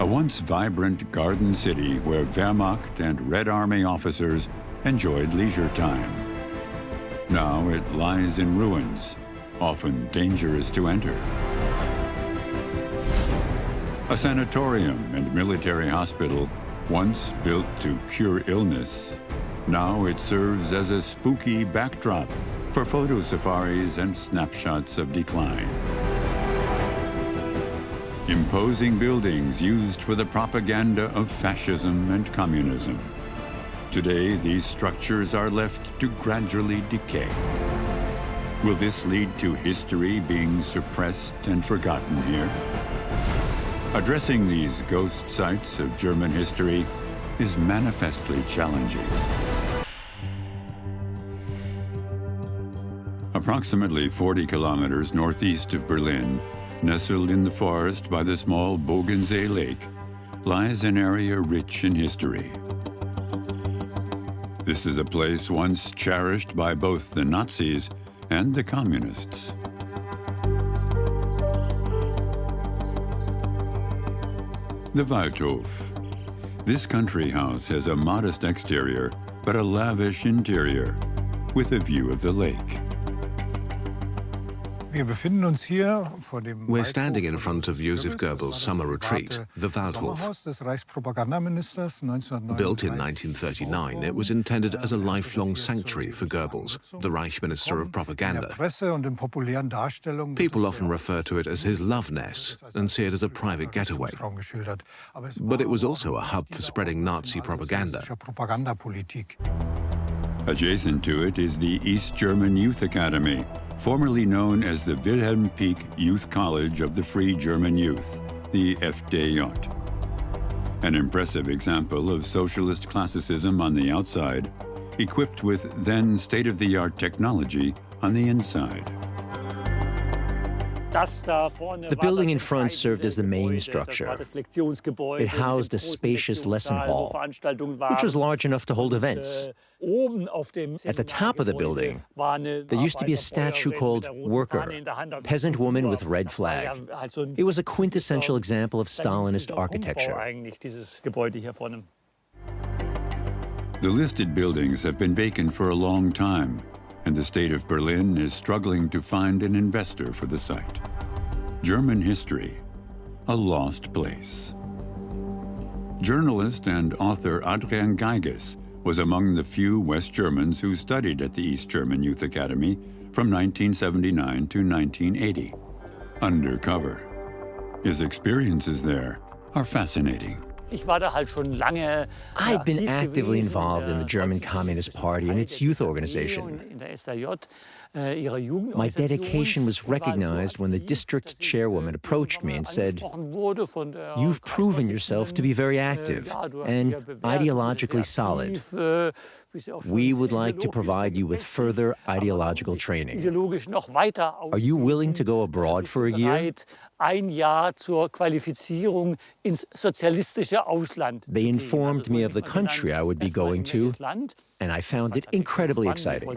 a once vibrant garden city where Wehrmacht and Red Army officers enjoyed leisure time. Now it lies in ruins, often dangerous to enter. A sanatorium and military hospital, once built to cure illness, now it serves as a spooky backdrop for photo safaris and snapshots of decline. Imposing buildings used for the propaganda of fascism and communism. Today, these structures are left to gradually decay. Will this lead to history being suppressed and forgotten here? Addressing these ghost sites of German history is manifestly challenging. Approximately 40 kilometers northeast of Berlin, nestled in the forest by the small Bogensee Lake, lies an area rich in history. This is a place once cherished by both the Nazis and the communists. The Waldhof. This country house has a modest exterior, but a lavish interior, with a view of the lake. We're standing in front of Joseph Goebbels' summer retreat, the Waldhof. Built in 1939, it was intended as a lifelong sanctuary for Goebbels, the Reich Minister of Propaganda. People often refer to it as his love nest and see it as a private getaway. But it was also a hub for spreading Nazi propaganda. Adjacent to it is the East German Youth Academy, formerly known as the Wilhelm Pieck Youth College of the Free German Youth, the FDJ. An impressive example of socialist classicism on the outside, equipped with then state-of-the-art technology on the inside. The building in front served as the main structure. It housed a spacious lesson hall, which was large enough to hold events. At the top of the building, there used to be a statue called Worker, peasant woman with red flag. It was a quintessential example of Stalinist architecture. The listed buildings have been vacant for a long time, and the state of Berlin is struggling to find an investor for the site. German history, a lost place. Journalist and author Adrian Geiges was among the few West Germans who studied at the East German Youth Academy from 1979 to 1980. Undercover. His experiences there are fascinating. I'd been actively involved in the German Communist Party and its youth organization. My dedication was recognized when the district chairwoman approached me and said, "You've proven yourself to be very active and ideologically solid. We would like to provide you with further ideological training. Are you willing to go abroad for a year?" They informed me of the country I would be going to, and I found it incredibly exciting.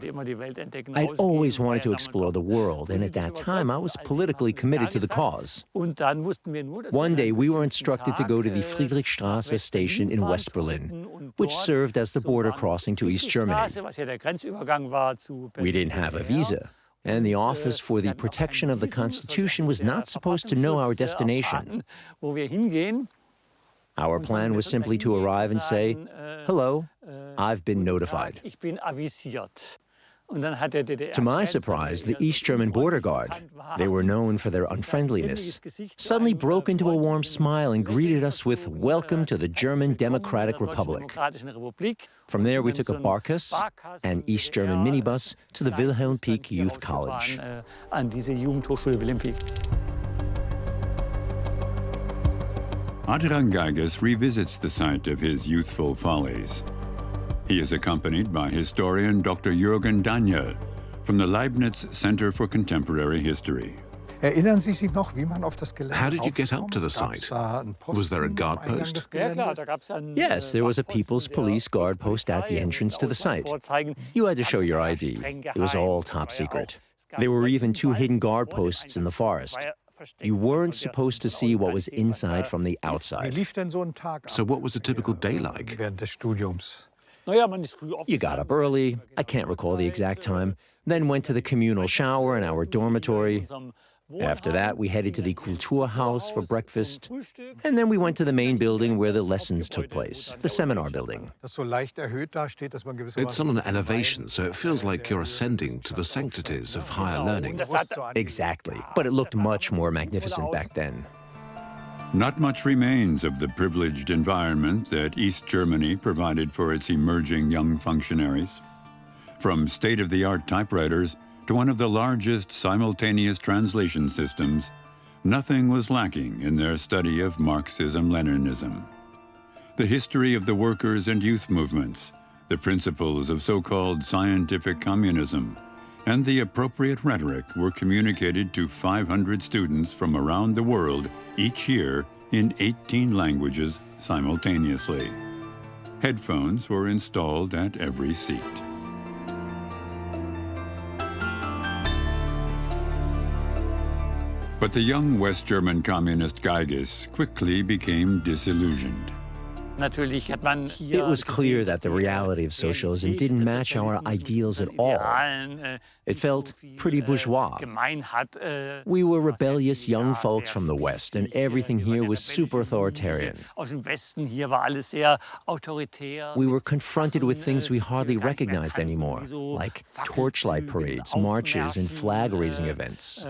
I'd always wanted to explore the world, and at that time I was politically committed to the cause. One day we were instructed to go to the Friedrichstraße station in West Berlin, which served as the border crossing to East Germany. We didn't have a visa, and the Office for the Protection of the Constitution was not supposed to know our destination. Our plan was simply to arrive and say, "Hello, I've been notified." To my surprise, the East German border guard, they were known for their unfriendliness, suddenly broke into a warm smile and greeted us with "Welcome to the German Democratic Republic." From there, we took a Barkas, an East German minibus, to the Wilhelm Pieck Youth College. Adrian Geiges revisits the site of his youthful follies. He is accompanied by historian Dr. Jürgen Daniel from the Leibniz Center for Contemporary History. How did you get up to the site? Was there a guard post? Yes, there was a People's Police guard post at the entrance to the site. You had to show your ID. It was all top secret. There were even 2 hidden guard posts in the forest. You weren't supposed to see what was inside from the outside. So what was a typical day like? You got up early, I can't recall the exact time, then went to the communal shower in our dormitory. After that, we headed to the Kulturhaus for breakfast, and then we went to the main building where the lessons took place, the seminar building. It's on an elevation, so it feels like you're ascending to the sanctities of higher learning. Exactly, but it looked much more magnificent back then. Not much remains of the privileged environment that East Germany provided for its emerging young functionaries. From state-of-the-art typewriters to one of the largest simultaneous translation systems, nothing was lacking in their study of Marxism-Leninism. The history of the workers' and youth movements, the principles of so-called scientific communism, and the appropriate rhetoric were communicated to 500 students from around the world each year in 18 languages simultaneously. Headphones were installed at every seat. But the young West German communist Geigis quickly became disillusioned. It was clear that the reality of socialism didn't match our ideals at all. It felt pretty bourgeois. We were rebellious young folks from the West, and everything here was super authoritarian. We were confronted with things we hardly recognized anymore, like torchlight parades, marches, and flag-raising events.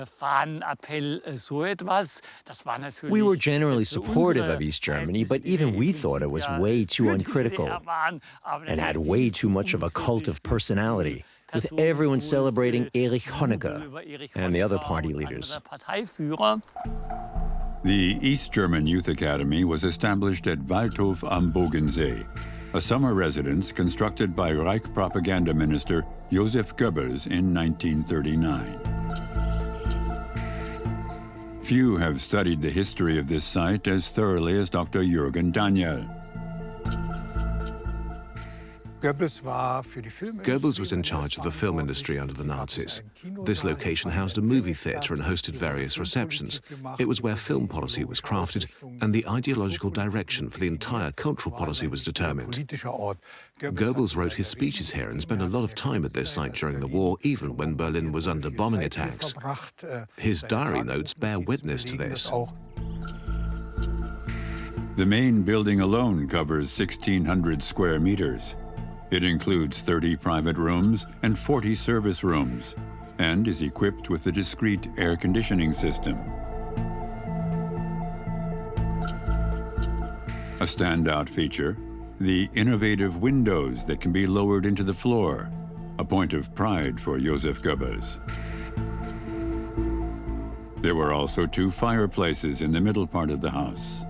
We were generally supportive of East Germany, but even we thought it was way too uncritical and had way too much of a cult of personality, with everyone celebrating Erich Honecker and the other party leaders. The East German Youth Academy was established at Waldhof am Bodensee, a summer residence constructed by Reich propaganda minister Joseph Goebbels in 1939. Few have studied the history of this site as thoroughly as Dr. Jürgen Daniel. Goebbels was in charge of the film industry under the Nazis. This location housed a movie theatre and hosted various receptions. It was where film policy was crafted and the ideological direction for the entire cultural policy was determined. Goebbels wrote his speeches here and spent a lot of time at this site during the war, even when Berlin was under bombing attacks. His diary notes bear witness to this. The main building alone covers 1,600 square meters. It includes 30 private rooms and 40 service rooms, and is equipped with a discrete air conditioning system. A standout feature, the innovative windows that can be lowered into the floor, a point of pride for Joseph Goebbels. There were also 2 fireplaces in the middle part of the house.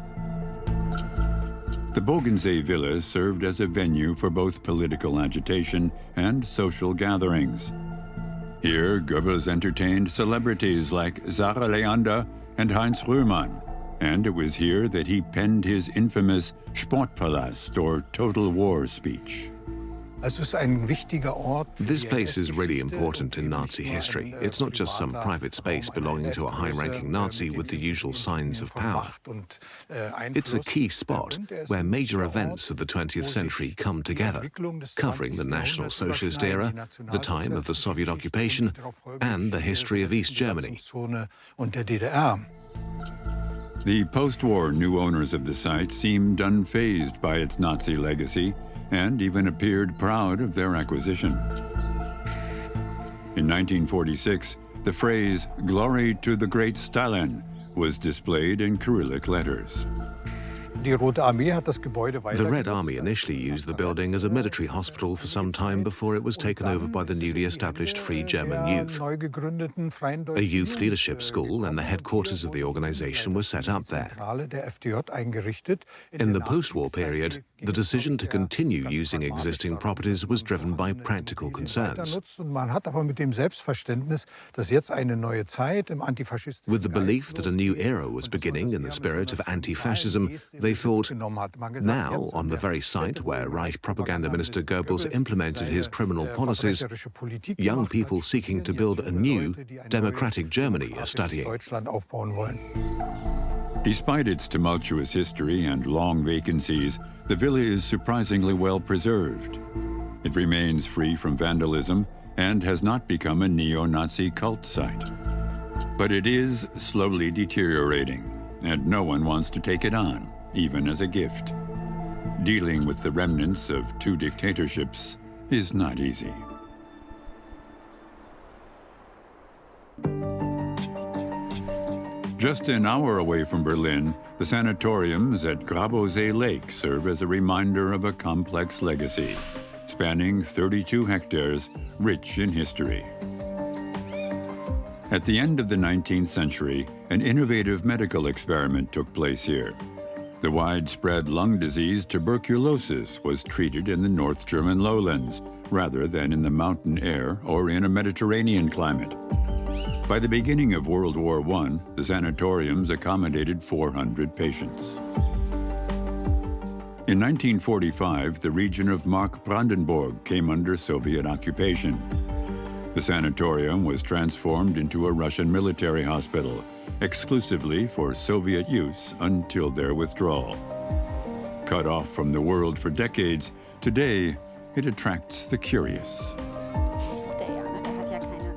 The Bodensee Villa served as a venue for both political agitation and social gatherings. Here, Goebbels entertained celebrities like Sarah Leander and Heinz Rühmann, and it was here that he penned his infamous Sportpalast, or Total War speech. This place is really important in Nazi history. It's not just some private space belonging to a high-ranking Nazi with the usual signs of power. It's a key spot where major events of the 20th century come together, covering the National Socialist era, the time of the Soviet occupation, and the history of East Germany. The post-war new owners of the site seemed unfazed by its Nazi legacy, and even appeared proud of their acquisition. In 1946, the phrase, "Glory to the Great Stalin," was displayed in Cyrillic letters. The Red Army initially used the building as a military hospital for some time before it was taken over by the newly established Free German Youth. A youth leadership school and the headquarters of the organization were set up there. In the post-war period, the decision to continue using existing properties was driven by practical concerns. With the belief that a new era was beginning in the spirit of anti-fascism, they They thought, now, on the very site where Reich propaganda minister Goebbels implemented his criminal policies, young people seeking to build a new, democratic Germany are studying. Despite its tumultuous history and long vacancies, the villa is surprisingly well preserved. It remains free from vandalism and has not become a neo-Nazi cult site. But it is slowly deteriorating, and no one wants to take it on, even as a gift. Dealing with the remnants of two dictatorships is not easy. Just an hour away from Berlin, the sanatoriums at Grabowsee Lake serve as a reminder of a complex legacy, spanning 32 hectares, rich in history. At the end of the 19th century, an innovative medical experiment took place here. The widespread lung disease tuberculosis was treated in the North German lowlands, rather than in the mountain air or in a Mediterranean climate. By the beginning of World War I, the sanatoriums accommodated 400 patients. In 1945, the region of Mark-Brandenburg came under Soviet occupation. The sanatorium was transformed into a Russian military hospital, exclusively for Soviet use until their withdrawal. Cut off from the world for decades, today it attracts the curious.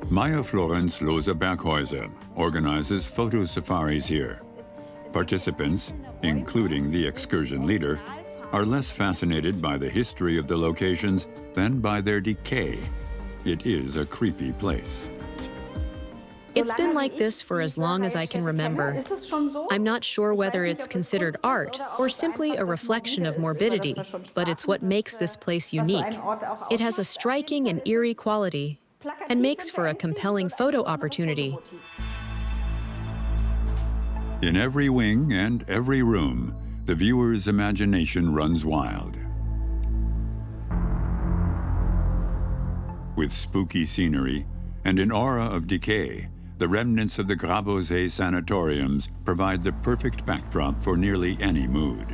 Maya Florence Lohse-Berghäuser organizes photo safaris here. Participants, including the excursion leader, are less fascinated by the history of the locations than by their decay. It is a creepy place. It's been like this for as long as I can remember. I'm not sure whether it's considered art or simply a reflection of morbidity, but it's what makes this place unique. It has a striking and eerie quality and makes for a compelling photo opportunity. In every wing and every room, the viewer's imagination runs wild. With spooky scenery and an aura of decay, the remnants of the Grabowsee Sanatoriums provide the perfect backdrop for nearly any mood.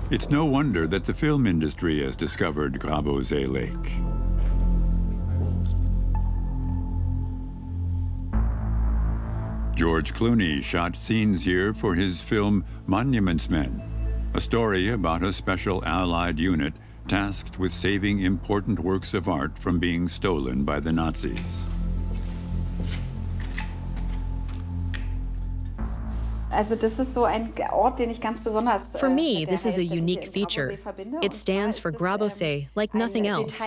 It's no wonder that the film industry has discovered Grabowsee Lake. George Clooney shot scenes here for his film Monumentsmen, a story about a special Allied unit tasked with saving important works of art from being stolen by the Nazis. For me, this is a unique feature. It stands for Grabowsee like nothing else.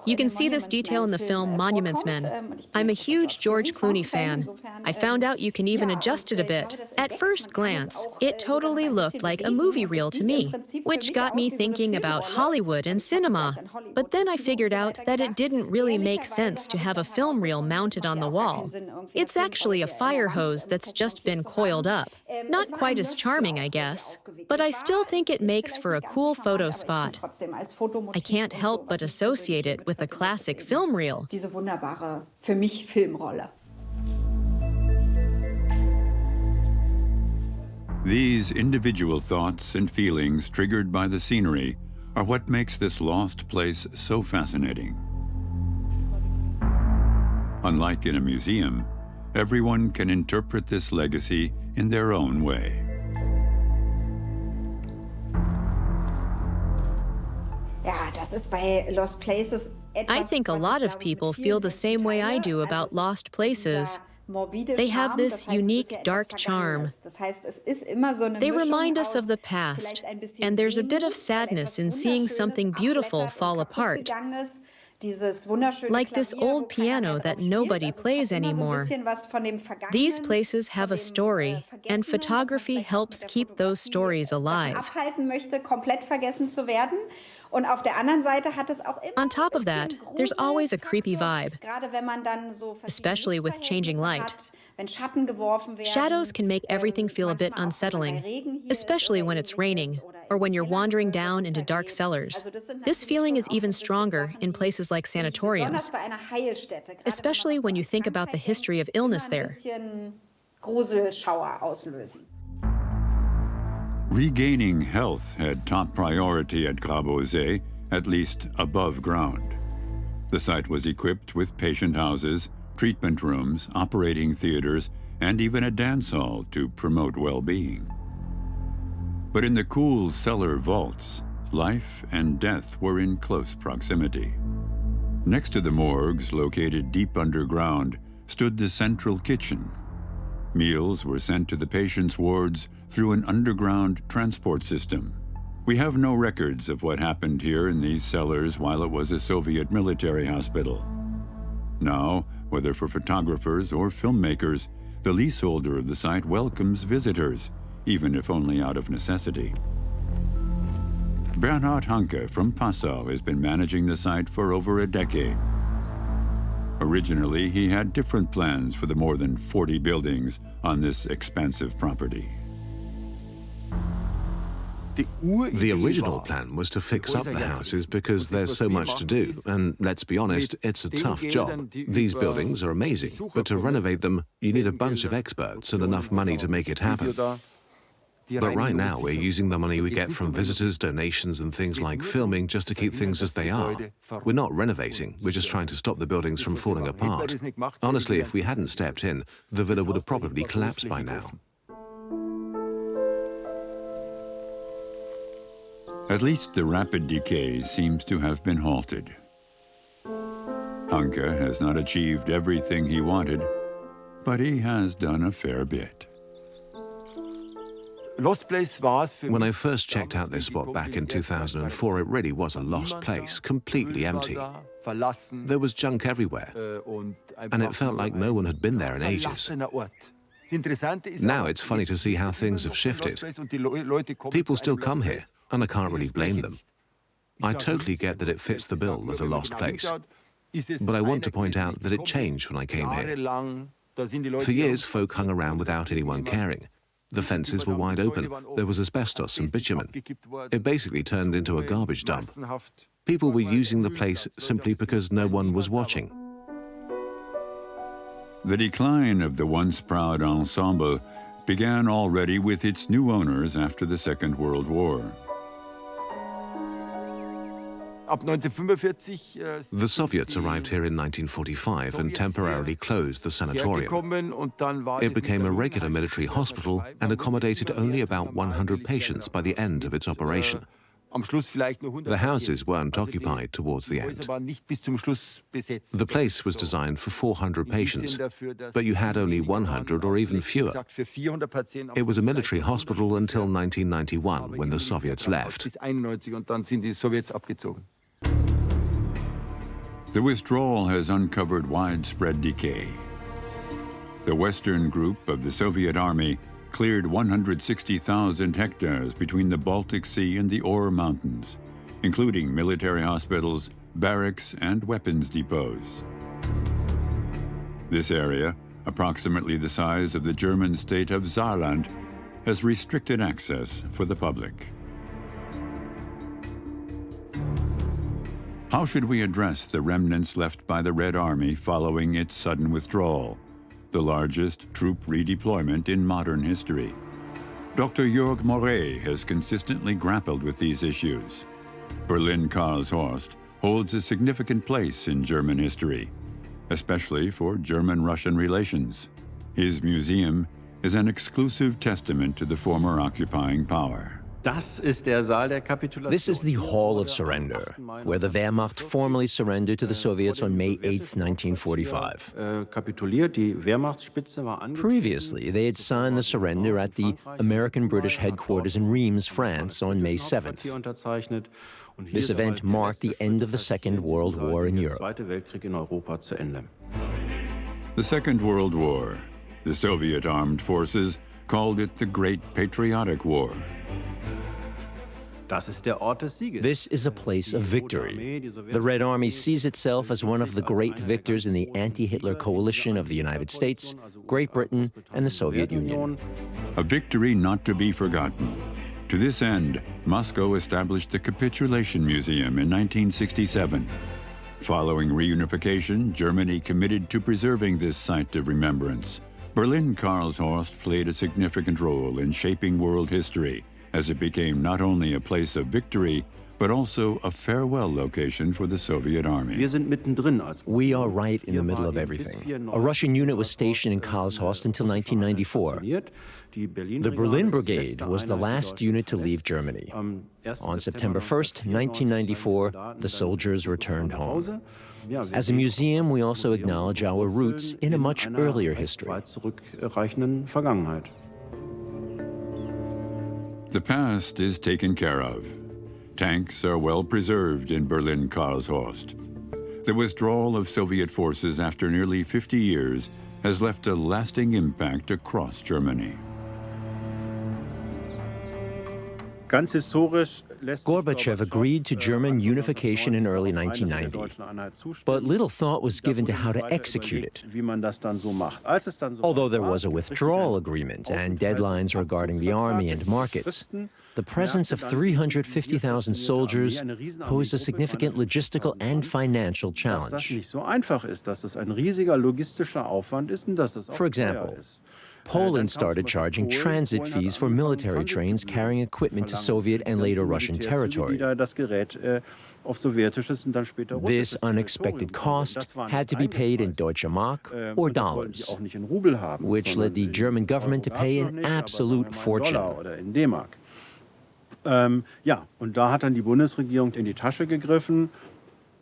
You can see this detail in the film Monumentsmen. I'm a huge George Clooney fan. I found out you can even adjust it a bit. At first glance, it totally looked like a movie reel to me, which got me thinking about Hollywood and cinema. But then I figured out that it didn't really make sense to have a film reel mounted on the wall. It's actually a fire hose that's just been coiled up. Not quite as charming, I guess, but I still think it makes for a cool photo spot. I can't help but associate it with a classic film reel. These individual thoughts and feelings triggered by the scenery are what makes this lost place so fascinating. Unlike in a museum, everyone can interpret this legacy in their own way. I think a lot of people feel the same way I do about lost places. They have this unique, dark charm. They remind us of the past, and there's a bit of sadness in seeing something beautiful fall apart. Like this old piano that nobody plays anymore. These places have a story, and photography helps keep those stories alive. On top of that, there's always a creepy vibe, especially with changing light. Shadows can make everything feel a bit unsettling, especially when it's raining or when you're wandering down into dark cellars. This feeling is even stronger in places like sanatoriums, especially when you think about the history of illness there. Regaining health had top priority at Grabowsee, at least above ground. The site was equipped with patient houses, treatment rooms, operating theaters, and even a dance hall to promote well-being. But in the cool cellar vaults, life and death were in close proximity. Next to the morgues, located deep underground, stood the central kitchen. Meals were sent to the patients' wards through an underground transport system. We have no records of what happened here in these cellars while it was a Soviet military hospital. Now, whether for photographers or filmmakers, the leaseholder of the site welcomes visitors, even if only out of necessity. Bernhard Hanke from Passau has been managing the site for over a decade. Originally, he had different plans for the more than 40 buildings on this expansive property. The original plan was to fix up the houses because there's so much to do, and let's be honest, it's a tough job. These buildings are amazing, but to renovate them, you need a bunch of experts and enough money to make it happen. But right now, we're using the money we get from visitors, donations, and things like filming just to keep things as they are. We're not renovating, we're just trying to stop the buildings from falling apart. Honestly, if we hadn't stepped in, the villa would have probably collapsed by now. At least the rapid decay seems to have been halted. Hanke has not achieved everything he wanted, but he has done a fair bit. When I first checked out this spot back in 2004, it really was a lost place, completely empty. There was junk everywhere, and it felt like no one had been there in ages. Now it's funny to see how things have shifted. People still come here, and I can't really blame them. I totally get that it fits the bill as a lost place, but I want to point out that it changed when I came here. For years, folk hung around without anyone caring. The fences were wide open, there was asbestos and bitumen. It basically turned into a garbage dump. People were using the place simply because no one was watching. The decline of the once proud ensemble began already with its new owners after the Second World War. The Soviets arrived here in 1945 and temporarily closed the sanatorium. It became a regular military hospital and accommodated only about 100 patients by the end of its operation. The houses weren't occupied towards the end. The place was designed for 400 patients, but you had only 100 or even fewer. It was a military hospital until 1991, when the Soviets left. The withdrawal has uncovered widespread decay. The Western Group of the Soviet Army cleared 160,000 hectares between the Baltic Sea and the Ore Mountains, including military hospitals, barracks, and weapons depots. This area, approximately the size of the German state of Saarland, has restricted access for the public. How should we address the remnants left by the Red Army following its sudden withdrawal, the largest troop redeployment in modern history? Dr. Jörg Moret has consistently grappled with these issues. Berlin Karlshorst holds a significant place in German history, especially for German-Russian relations. His museum is an exclusive testament to the former occupying power. This is the Hall of Surrender, where the Wehrmacht formally surrendered to the Soviets on May 8, 1945. Previously, they had signed the surrender at the American-British headquarters in Reims, France, on May 7th. This event marked the end of the Second World War in Europe. The Second World War, the Soviet armed forces called it the Great Patriotic War. This is a place of victory. The Red Army sees itself as one of the great victors in the anti-Hitler coalition of the United States, Great Britain, and the Soviet Union. A victory not to be forgotten, To this end, Moscow established the Capitulation Museum in 1967. Following reunification, Germany committed to preserving this site of remembrance. Berlin-Karlshorst played a significant role in shaping world history, as it became not only a place of victory, but also a farewell location for the Soviet army. We are right in the middle of everything. A Russian unit was stationed in Karlshorst until 1994. The Berlin Brigade was the last unit to leave Germany. On September 1st, 1994, the soldiers returned home. As a museum, we also acknowledge our roots in a much earlier history. The past is taken care of. Tanks are well preserved in Berlin-Karlshorst. The withdrawal of Soviet forces after nearly 50 years has left a lasting impact across Germany. Gorbachev agreed to German unification in early 1990, but little thought was given to how to execute it. Although there was a withdrawal agreement and deadlines regarding the army and markets, the presence of 350,000 soldiers posed a significant logistical and financial challenge. For example, Poland started charging transit fees for military trains carrying equipment to Soviet and later Russian territory. This unexpected cost had to be paid in Deutsche Mark or dollars, which led the German government to pay an absolute fortune.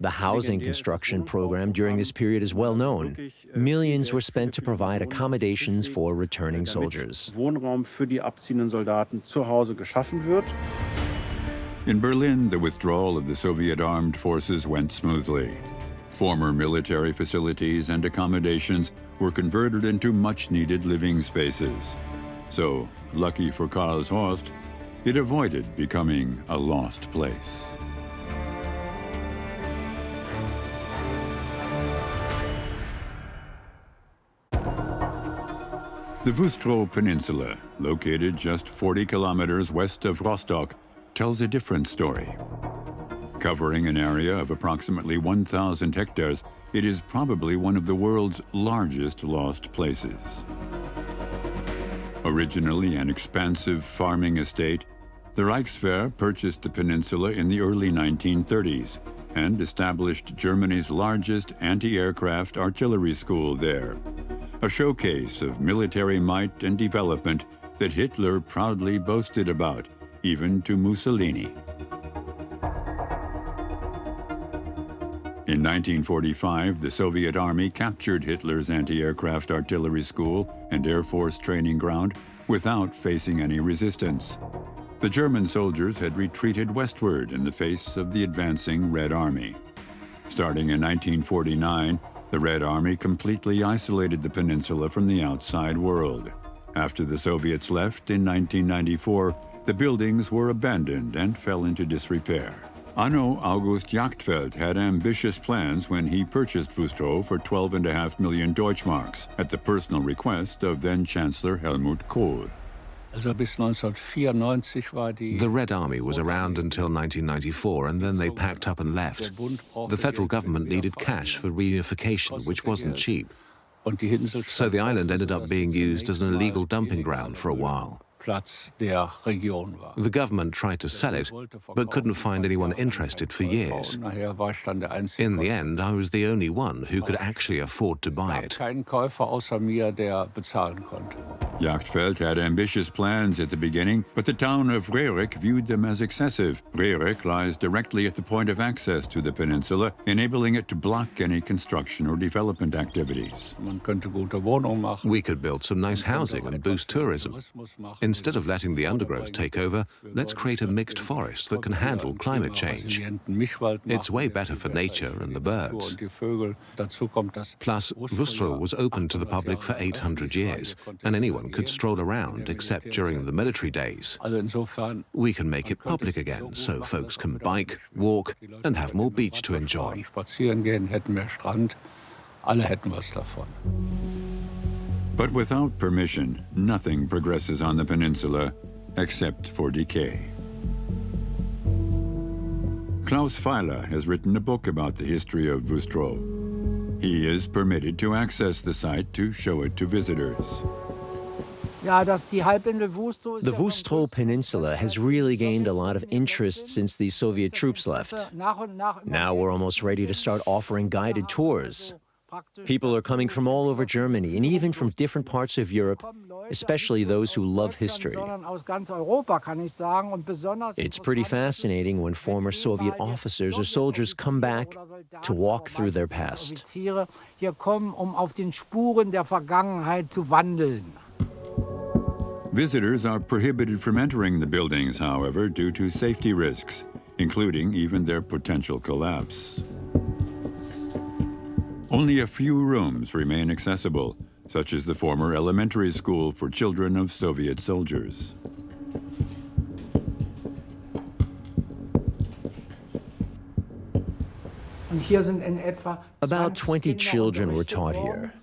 The housing construction program during this period is well known. Millions were spent to provide accommodations for returning soldiers. In Berlin, the withdrawal of the Soviet armed forces went smoothly. Former military facilities and accommodations were converted into much-needed living spaces. So, lucky for Karlshorst, it avoided becoming a lost place. The Withdrawal Peninsula, located just 40 kilometers west of Rostock, tells a different story. Covering an area of approximately 1,000 hectares, it is probably one of the world's largest lost places. Originally an expansive farming estate, the Reichswehr purchased the peninsula in the early 1930s and established Germany's largest anti-aircraft artillery school there, a showcase of military might and development that Hitler proudly boasted about, even to Mussolini. In 1945, the Soviet Army captured Hitler's anti-aircraft artillery school and Air Force training ground without facing any resistance. The German soldiers had retreated westward in the face of the advancing Red Army. Starting in 1949, the Red Army completely isolated the peninsula from the outside world. After the Soviets left in 1994, the buildings were abandoned and fell into disrepair. Anno August Jagdfeld had ambitious plans when he purchased Withdrawal for 12.5 million Deutschmarks at the personal request of then-Chancellor Helmut Kohl. The Red Army was around until 1994, and then they packed up and left. The federal government needed cash for reunification, which wasn't cheap. So the island ended up being used as an illegal dumping ground for a while. The government tried to sell it, but couldn't find anyone interested for years. In the end, I was the only one who could actually afford to buy it. Jagdfeld had ambitious plans at the beginning, but the town of Rerik viewed them as excessive. Rerik lies directly at the point of access to the peninsula, enabling it to block any construction or development activities. We could build some nice housing and boost tourism. Instead of letting the undergrowth take over, let's create a mixed forest that can handle climate change. It's way better for nature and the birds. Plus, Withdrawal was open to the public for 800 years, and anyone could stroll around except during the military days. We can make it public again so folks can bike, walk, and have more beach to enjoy. But without permission, nothing progresses on the peninsula, except for decay. Klaus Feiler has written a book about the history of Withdrawal. He is permitted to access the site to show it to visitors. The Withdrawal Peninsula has really gained a lot of interest since the Soviet troops left. Now we're almost ready to start offering guided tours. People are coming from all over Germany and even from different parts of Europe, especially those who love history. It's pretty fascinating when former Soviet officers or soldiers come back to walk through their past. Visitors are prohibited from entering the buildings, however, due to safety risks, including even their potential collapse. Only a few rooms remain accessible, such as the former elementary school for children of Soviet soldiers. About 20 children were taught here.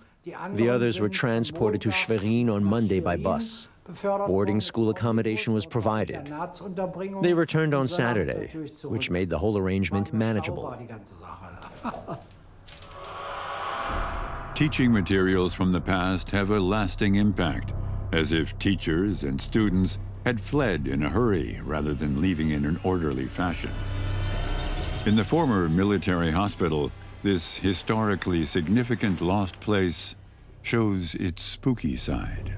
The others were transported to Schwerin on Monday by bus. Boarding school accommodation was provided. They returned on Saturday, which made the whole arrangement manageable. Teaching materials from the past have a lasting impact, as if teachers and students had fled in a hurry rather than leaving in an orderly fashion. In the former military hospital, this historically significant lost place shows its spooky side.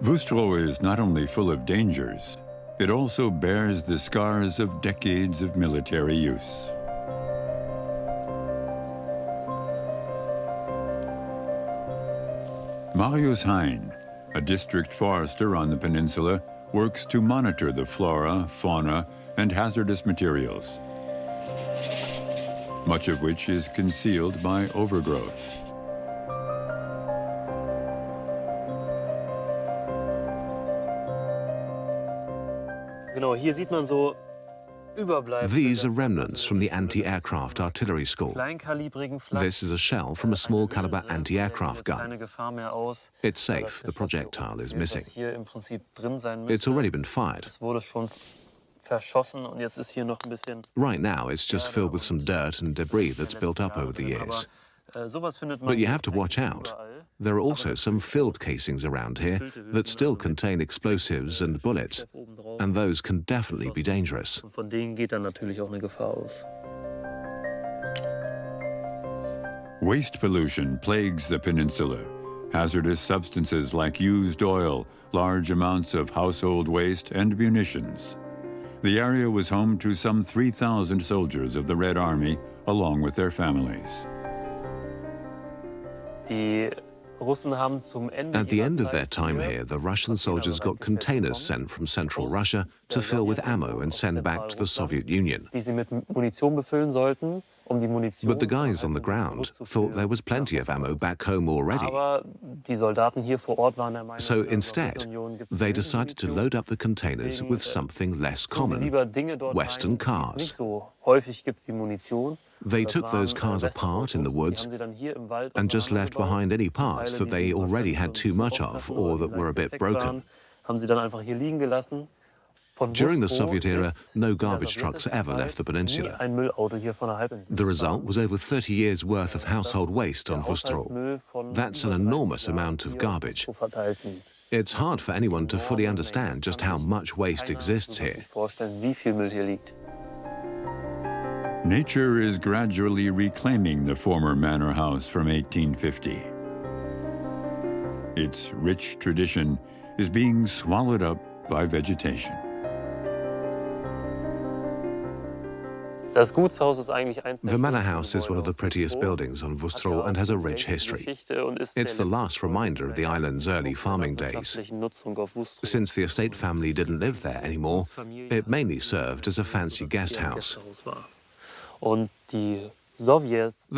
Withdrawal is not only full of dangers, it also bears the scars of decades of military use. Marius Hein, a district forester on the peninsula, works to monitor the flora, fauna, and hazardous materials, much of which is concealed by overgrowth. These are remnants from the anti-aircraft artillery school. This is a shell from a small caliber anti-aircraft gun. It's safe, the projectile is missing. It's already been fired. Right now it's just filled with some dirt and debris that's built up over the years. But you have to watch out. There are also some filled casings around here that still contain explosives and bullets, and those can definitely be dangerous. Waste pollution plagues the peninsula. Hazardous substances like used oil, large amounts of household waste, and munitions. The area was home to some 3,000 soldiers of the Red Army, along with their families. At the end of their time here, the Russian soldiers got containers sent from central Russia to fill with ammo and send back to the Soviet Union. But the guys on the ground thought there was plenty of ammo back home already. So instead, they decided to load up the containers with something less common: Western cars. They took those cars apart in the woods and just left behind any parts that they already had too much of or that were a bit broken. During the Soviet era, no garbage trucks ever left the peninsula. The result was over 30 years' worth of household waste on Withdrawal. That's an enormous amount of garbage. It's hard for anyone to fully understand just how much waste exists here. Nature is gradually reclaiming the former manor house from 1850. Its rich tradition is being swallowed up by vegetation. The manor house is one of the prettiest buildings on Withdrawal and has a rich history. It's the last reminder of the island's early farming days. Since the estate family didn't live there anymore, it mainly served as a fancy guest house. The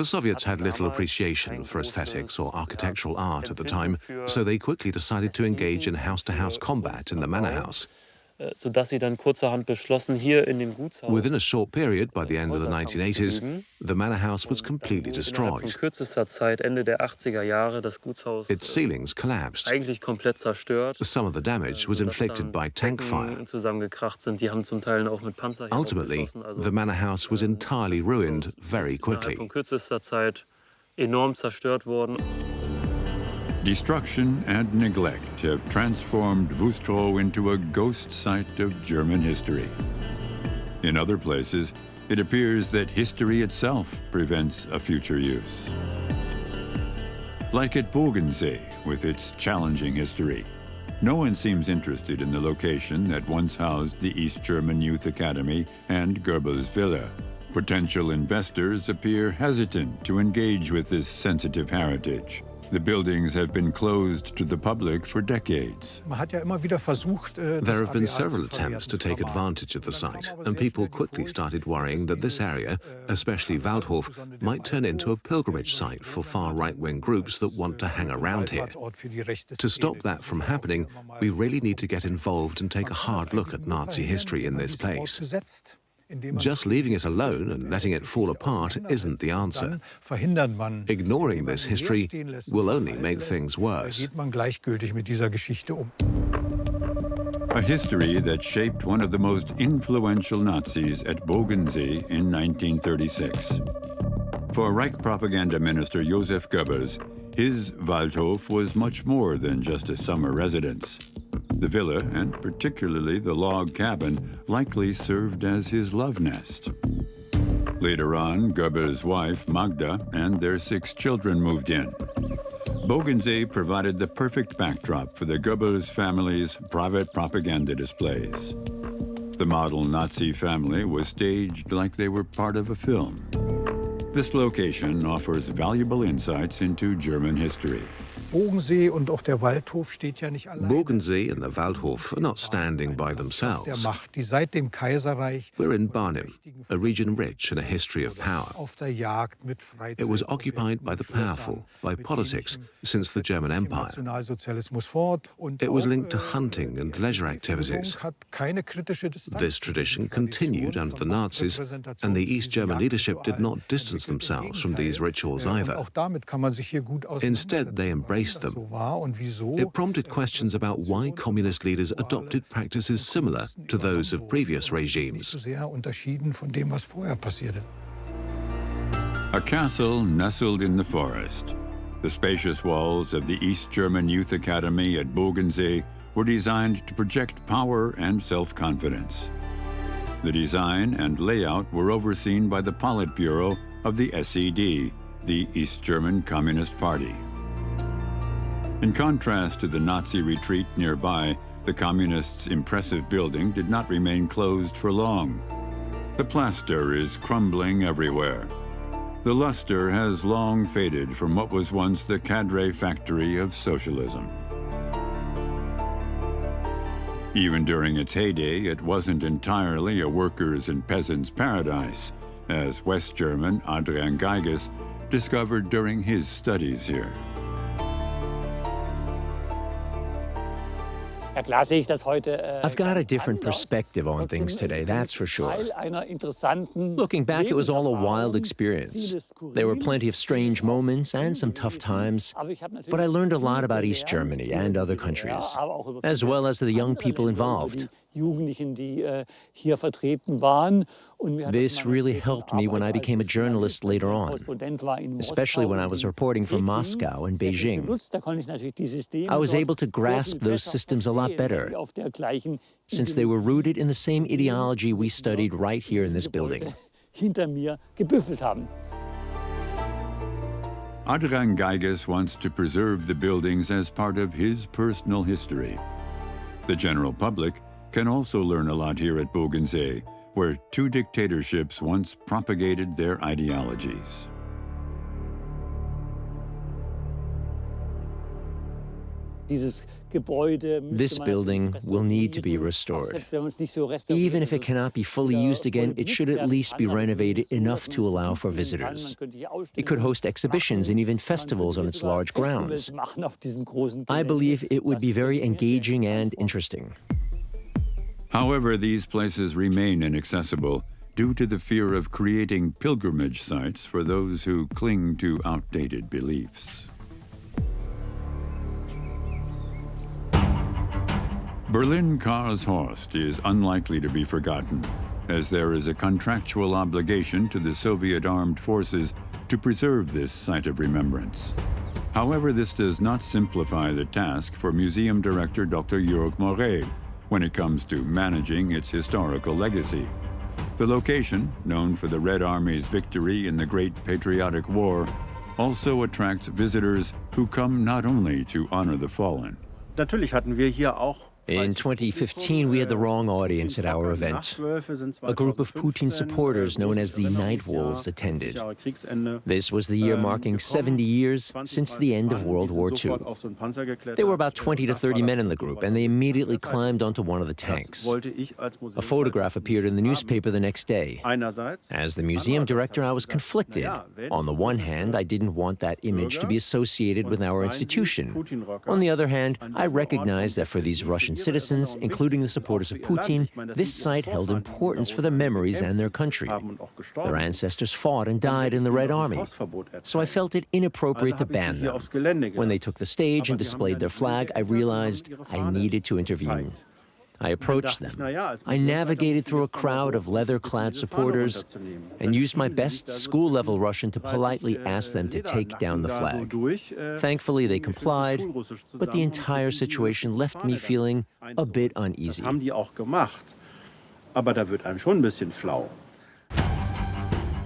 Soviets had little appreciation for aesthetics or architectural art at the time, so they quickly decided to engage in house-to-house combat in the manor house. Within a short period, by the end of the 1980s, the manor house was completely destroyed. Its ceilings collapsed. Some of the damage was inflicted by tank fire. Ultimately, the manor house was entirely ruined very quickly. Destruction and neglect have transformed Withdrawal into a ghost site of German history. In other places, it appears that history itself prevents a future use. Like at Bogensee, with its challenging history, no one seems interested in the location that once housed the East German Youth Academy and Goebbels Villa. Potential investors appear hesitant to engage with this sensitive heritage. The buildings have been closed to the public for decades. There have been several attempts to take advantage of the site, and people quickly started worrying that this area, especially Waldhof, might turn into a pilgrimage site for far right-wing groups that want to hang around here. To stop that from happening, we really need to get involved and take a hard look at Nazi history in this place. Just leaving it alone and letting it fall apart isn't the answer. Ignoring this history will only make things worse. A history that shaped one of the most influential Nazis at Bogensee in 1936. For Reich propaganda minister Joseph Goebbels, his Waldhof was much more than just a summer residence. The villa, and particularly the log cabin, likely served as his love nest. Later on, Goebbels' wife, Magda, and their 6 children moved in. Bogensee provided the perfect backdrop for the Goebbels family's private propaganda displays. The model Nazi family was staged like they were part of a film. This location offers valuable insights into German history. Bogensee and the Waldhof are not standing by themselves. We're in Barnim, a region rich in a history of power. It was occupied by the powerful, by politics, since the German Empire. It was linked to hunting and leisure activities. This tradition continued under the Nazis, and the East German leadership did not distance themselves from these rituals either. Instead, they embraced them. It prompted questions about why communist leaders adopted practices similar to those of previous regimes. A castle nestled in the forest. The spacious walls of the East German Youth Academy at Bogensee were designed to project power and self-confidence. The design and layout were overseen by the Politburo of the SED, the East German Communist Party. In contrast to the Nazi retreat nearby, the Communists' impressive building did not remain closed for long. The plaster is crumbling everywhere. The luster has long faded from what was once the cadre factory of socialism. Even during its heyday, it wasn't entirely a workers' and peasants' paradise, as West German Adrian Geiges discovered during his studies here. I've got a different perspective on things today, that's for sure. Looking back, it was all a wild experience. There were plenty of strange moments and some tough times, but I learned a lot about East Germany and other countries, as well as the young people involved. This really helped me when I became a journalist later on, especially when I was reporting from Moscow and Beijing. I was able to grasp those systems a lot better, since they were rooted in the same ideology we studied right here in this building. Adrian Geiges wants to preserve the buildings as part of his personal history. The general public can also learn a lot here at Bogensee, where two dictatorships once propagated their ideologies. This building will need to be restored. Even if it cannot be fully used again, it should at least be renovated enough to allow for visitors. It could host exhibitions and even festivals on its large grounds. I believe it would be very engaging and interesting. However, these places remain inaccessible due to the fear of creating pilgrimage sites for those who cling to outdated beliefs. Berlin-Karlshorst is unlikely to be forgotten, as there is a contractual obligation to the Soviet armed forces to preserve this site of remembrance. However, this does not simplify the task for museum director Dr. Jörg Moret when it comes to managing its historical legacy. The location, known for the Red Army's victory in the Great Patriotic War, also attracts visitors who come not only to honor the fallen. Natürlich hatten wir hier auch In 2015, we had the wrong audience at our event. A group of Putin supporters known as the Night Wolves attended. This was the year marking 70 years since the end of World War II. There were about 20 to 30 men in the group, and they immediately climbed onto one of the tanks. A photograph appeared in the newspaper the next day. As the museum director, I was conflicted. On the one hand, I didn't want that image to be associated with our institution. On the other hand, I recognized that for these Russian citizens, including the supporters of Putin, this site held importance for their memories and their country. Their ancestors fought and died in the Red Army, so I felt it inappropriate to ban them. When they took the stage and displayed their flag, I realized I needed to intervene. I approached them. I navigated through a crowd of leather-clad supporters and used my best school-level Russian to politely ask them to take down the flag. Thankfully, they complied, but the entire situation left me feeling a bit uneasy.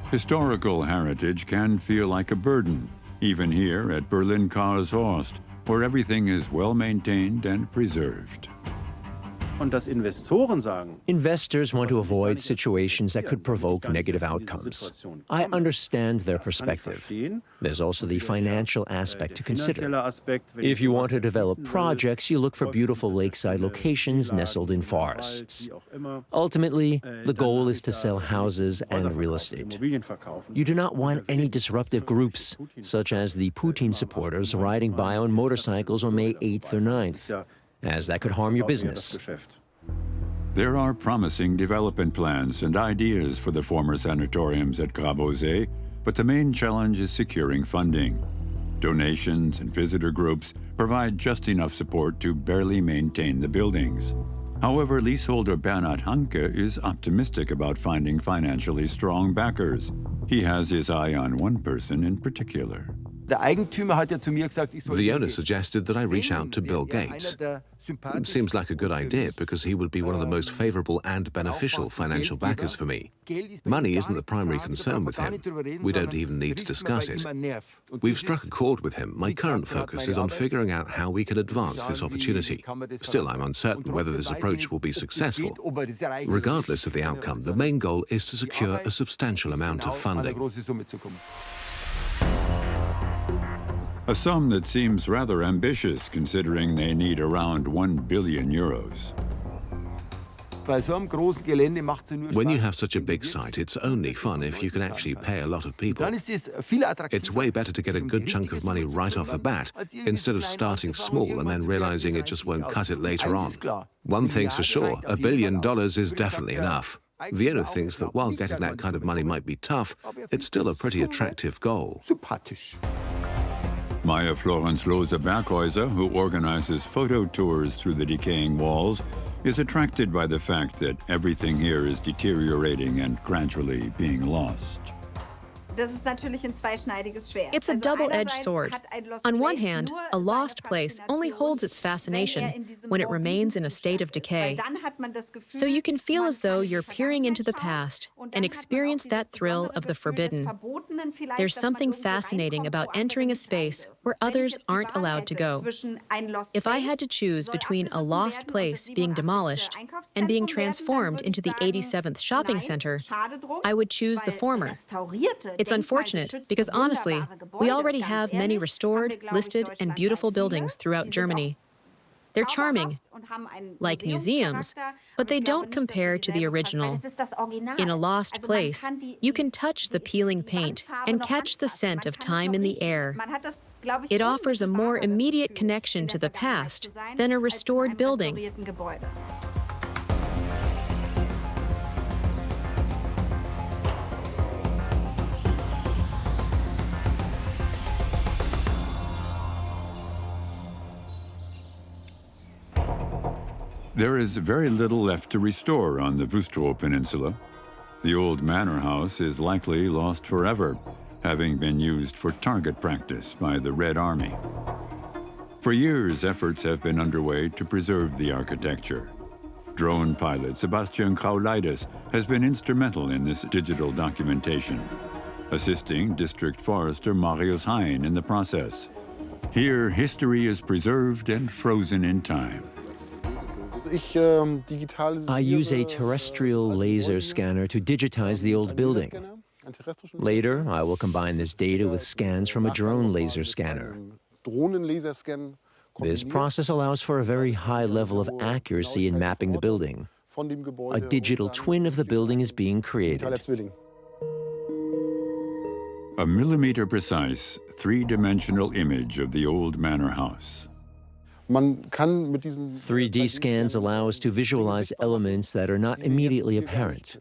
Historical heritage can feel like a burden, even here at Berlin-Karlshorst, where everything is well maintained and preserved. Investors want to avoid situations that could provoke negative outcomes. I understand their perspective. There's also the financial aspect to consider. If you want to develop projects, you look for beautiful lakeside locations nestled in forests. Ultimately, the goal is to sell houses and real estate. You do not want any disruptive groups, such as the Putin supporters riding by on motorcycles on May 8th or 9th. As that could harm your business. There are promising development plans and ideas for the former sanatoriums at Grabowsee, but the main challenge is securing funding. Donations and visitor groups provide just enough support to barely maintain the buildings. However, leaseholder Bernhard Hanke is optimistic about finding financially strong backers. He has his eye on one person in particular. The owner suggested that I reach out to Bill Gates. It seems like a good idea because he would be one of the most favorable and beneficial financial backers for me. Money isn't the primary concern with him. We don't even need to discuss it. We've struck a chord with him. My current focus is on figuring out how we can advance this opportunity. Still, I'm uncertain whether this approach will be successful. Regardless of the outcome, the main goal is to secure a substantial amount of funding. A sum that seems rather ambitious considering they need around 1 billion euros. When you have such a big site, it's only fun if you can actually pay a lot of people. It's way better to get a good chunk of money right off the bat, instead of starting small and then realizing it just won't cut it later on. One thing's for sure, $1 billion is definitely enough. The owner thinks that while getting that kind of money might be tough, it's still a pretty attractive goal. Maya Florence Loza Berghäuser, who organizes photo tours through the decaying walls, is attracted by the fact that everything here is deteriorating and gradually being lost. It's a double-edged sword. On one hand, a lost place only holds its fascination when it remains in a state of decay. So you can feel as though you're peering into the past and experience that thrill of the forbidden. There's something fascinating about entering a space where others aren't allowed to go. If I had to choose between a lost place being demolished and being transformed into the 87th shopping center, I would choose the former. It's unfortunate because honestly, we already have many restored, listed, and beautiful buildings throughout Germany. They're charming, like museums, but they don't compare to the original. In a lost place, you can touch the peeling paint and catch the scent of time in the air. It offers a more immediate connection to the past than a restored building. There is very little left to restore on the Withdrawal Peninsula. The old manor house is likely lost forever, having been used for target practice by the Red Army. For years, efforts have been underway to preserve the architecture. Drone pilot Sebastian Grauleidis has been instrumental in this digital documentation, assisting District Forester Marius Hein in the process. Here, history is preserved and frozen in time. I use a terrestrial laser scanner to digitize the old building. Later, I will combine this data with scans from a drone laser scanner. This process allows for a very high level of accuracy in mapping the building. A digital twin of the building is being created. A millimeter-precise, three-dimensional image of the old manor house. 3D scans allow us to visualize elements that are not immediately apparent.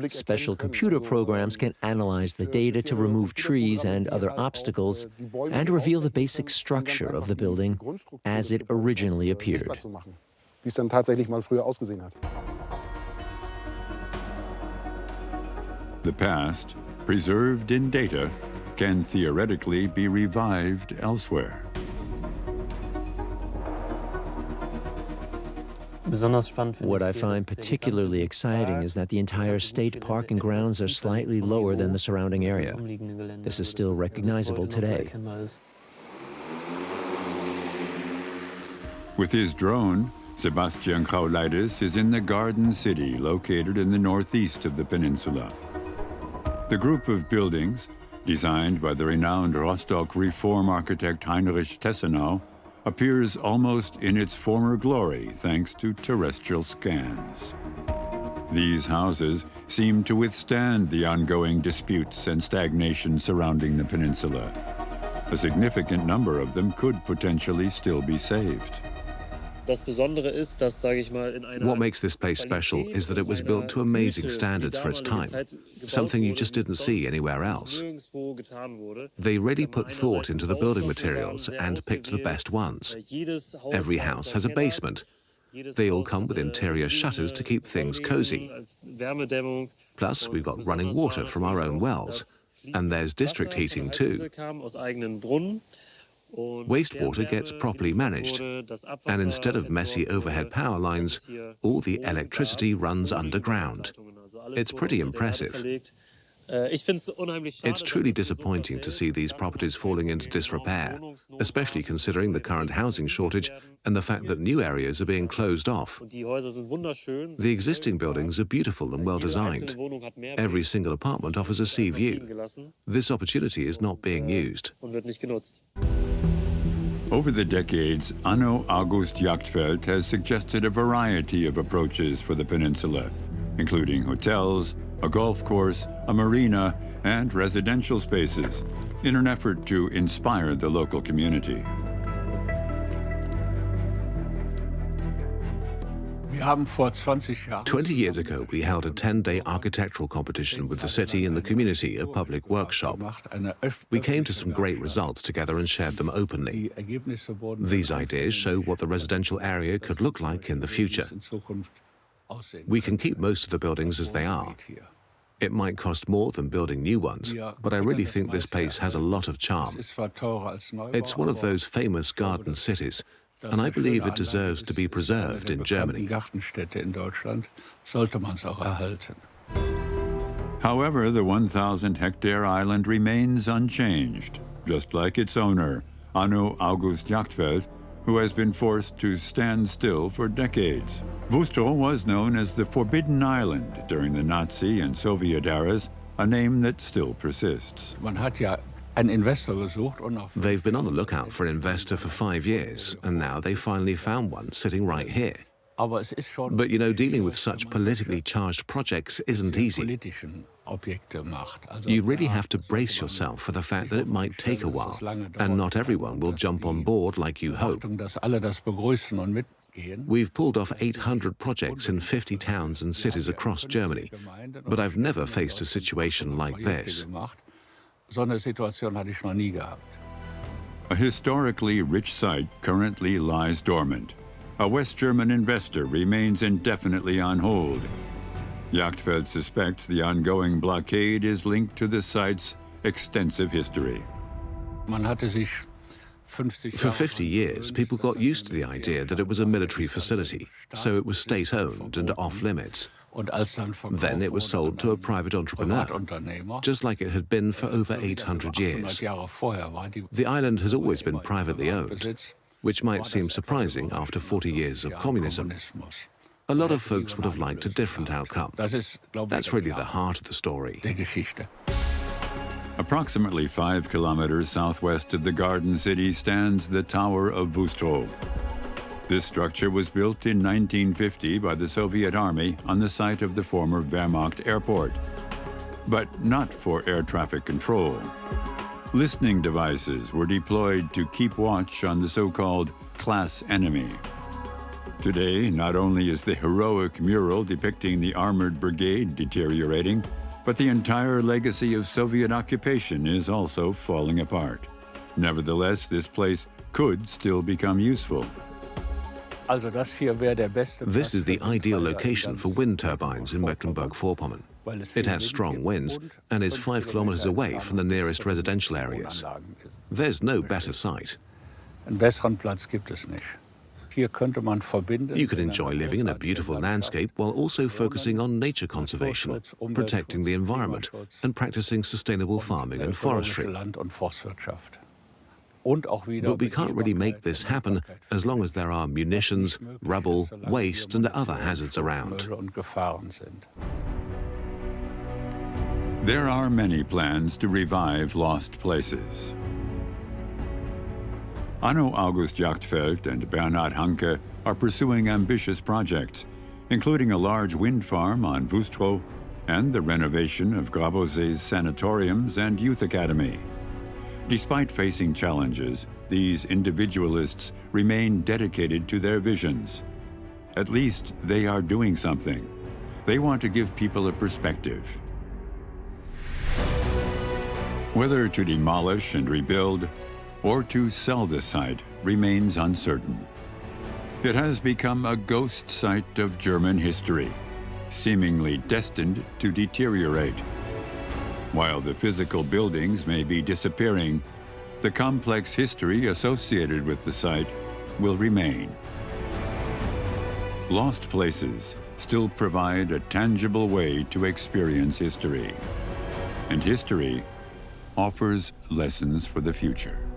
Special computer programs can analyze the data to remove trees and other obstacles and reveal the basic structure of the building as it originally appeared. The past, preserved in data, can theoretically be revived elsewhere. What I find particularly exciting is that the entire state park and grounds are slightly lower than the surrounding area. This is still recognizable today. With his drone, Sebastian Grauleidis is in the Garden City located in the northeast of the peninsula. The group of buildings, designed by the renowned Rostock reform architect Heinrich Tessenau, appears almost in its former glory thanks to terrestrial scans. These houses seem to withstand the ongoing disputes and stagnation surrounding the peninsula. A significant number of them could potentially still be saved. What makes this place special is that it was built to amazing standards for its time, something you just didn't see anywhere else. They really put thought into the building materials and picked the best ones. Every house has a basement. They all come with interior shutters to keep things cozy. Plus, we've got running water from our own wells. And there's district heating too. Wastewater gets properly managed, and instead of messy overhead power lines, all the electricity runs underground. It's pretty impressive. It's truly disappointing to see these properties falling into disrepair, especially considering the current housing shortage and the fact that new areas are being closed off. The existing buildings are beautiful and well designed. Every single apartment offers a sea view. This opportunity is not being used. Over the decades, Anno August Jagdfeld has suggested a variety of approaches for the peninsula, including hotels, a golf course, a marina, and residential spaces, in an effort to inspire the local community. 20 years ago, we held a 10-day architectural competition with the city and the community, a public workshop. We came to some great results together and shared them openly. These ideas show what the residential area could look like in the future. We can keep most of the buildings as they are. It might cost more than building new ones, but I really think this place has a lot of charm. It's one of those famous garden cities, and I believe it deserves to be preserved in Germany. However, the 1,000-hectare island remains unchanged, just like its owner, Anno August Jagtveld, who has been forced to stand still for decades. Withdrawal was known as the Forbidden Island during the Nazi and Soviet eras, a name that still persists. They've been on the lookout for an investor for 5 years, and now they finally found one sitting right here. But you know, dealing with such politically charged projects isn't easy. You really have to brace yourself for the fact that it might take a while, and not everyone will jump on board like you hope. We've pulled off 800 projects in 50 towns and cities across Germany, but I've never faced a situation like this. A historically rich site currently lies dormant. A West German investor remains indefinitely on hold. Jagtveld suspects the ongoing blockade is linked to the site's extensive history. For 50 years, people got used to the idea that it was a military facility, so it was state-owned and off-limits. Then it was sold to a private entrepreneur, just like it had been for over 800 years. The island has always been privately owned, which might seem surprising after 40 years of communism. A lot of folks would have liked a different outcome. That's really the heart of the story. Approximately 5 kilometers southwest of the Garden City stands the Tower of Withdrawal. This structure was built in 1950 by the Soviet Army on the site of the former Wehrmacht airport, but not for air traffic control. Listening devices were deployed to keep watch on the so-called class enemy. Today, not only is the heroic mural depicting the armored brigade deteriorating, but the entire legacy of Soviet occupation is also falling apart. Nevertheless, this place could still become useful. This is the ideal location for wind turbines in Mecklenburg-Vorpommern. It has strong winds and is 5 kilometers away from the nearest residential areas. There's no better site. You could enjoy living in a beautiful landscape while also focusing on nature conservation, protecting the environment, and practicing sustainable farming and forestry. But we can't really make this happen as long as there are munitions, rubble, waste, and other hazards around. There are many plans to revive lost places. Anno August Jagtveld and Bernhard Hanke are pursuing ambitious projects, including a large wind farm on Withdrawal and the renovation of Grabowsee Sanatoriums and Youth Academy. Despite facing challenges, these individualists remain dedicated to their visions. At least they are doing something. They want to give people a perspective. Whether to demolish and rebuild or to sell the site remains uncertain. It has become a ghost site of German history, seemingly destined to deteriorate. While the physical buildings may be disappearing, the complex history associated with the site will remain. Lost places still provide a tangible way to experience history, and history offers lessons for the future.